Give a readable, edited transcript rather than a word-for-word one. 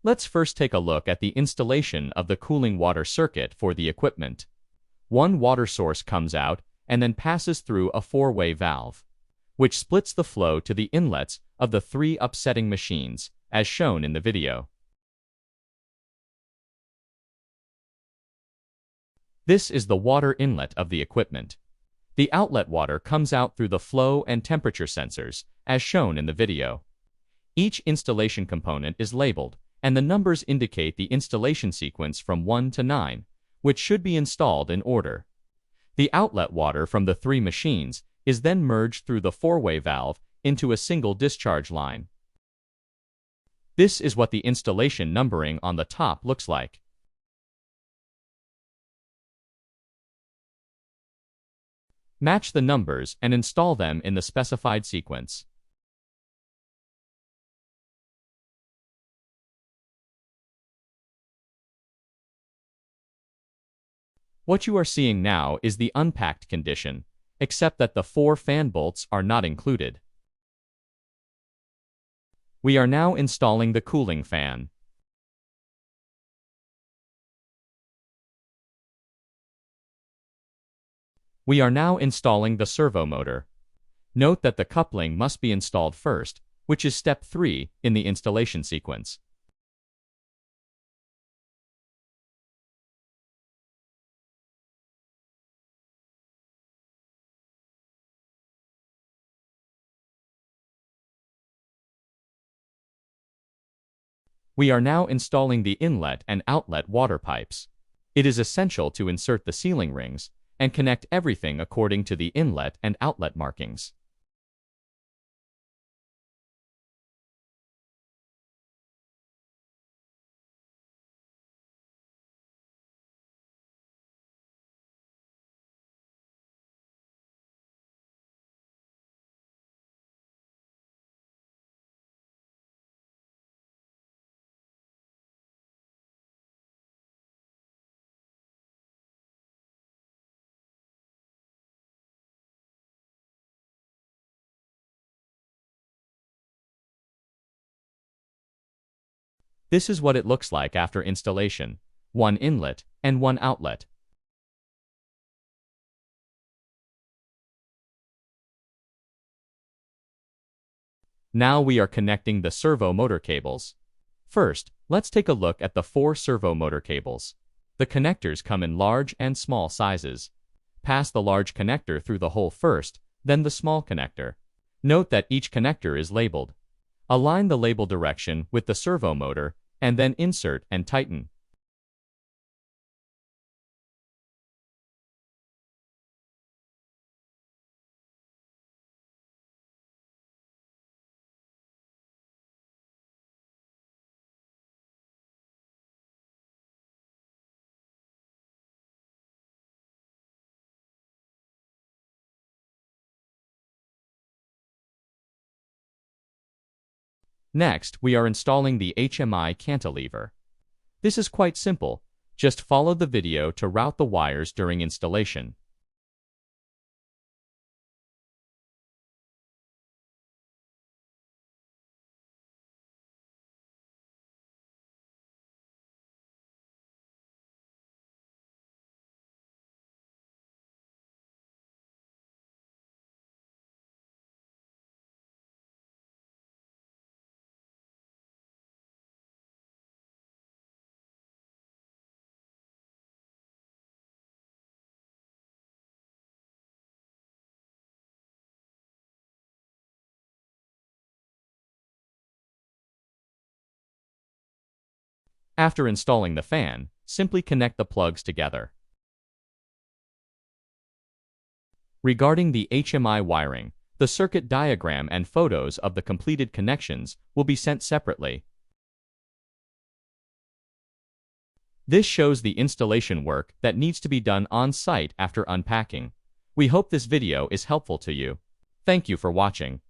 Let's first take a look at the installation of the cooling water circuit for the equipment. One water source comes out and then passes through a four-way valve, which splits the flow to the inlets of the three upsetting machines, as shown in the video. This is the water inlet of the equipment. The outlet water comes out through the flow and temperature sensors, as shown in the video. Each installation component is labeled, and the numbers indicate the installation sequence from 1 to 9, which should be installed in order. The outlet water from the three machines is then merged through the four-way valve into a single discharge line. This is what the installation numbering on the top looks like. Match the numbers and install them in the specified sequence. What you are seeing now is the unpacked condition, except that the 4 fan bolts are not included. We are now installing the cooling fan. We are now installing the servo motor. Note that the coupling must be installed first, which is step 3 in the installation sequence. We are now installing the inlet and outlet water pipes. It is essential to insert the sealing rings and connect everything according to the inlet and outlet markings. This is what it looks like after installation: 1 inlet and 1 outlet. Now we are connecting the servo motor cables. First, let's take a look at the 4 servo motor cables. The connectors come in large and small sizes. Pass the large connector through the hole first, then the small connector. Note that each connector is labeled. Align the label direction with the servo motor, and then insert and tighten. Next, we are installing the HMI cantilever. This is quite simple. Just follow the video to route the wires during installation. After installing the fan, simply connect the plugs together. Regarding the HMI wiring, the circuit diagram and photos of the completed connections will be sent separately. This shows the installation work that needs to be done on-site after unpacking. We hope this video is helpful to you. Thank you for watching.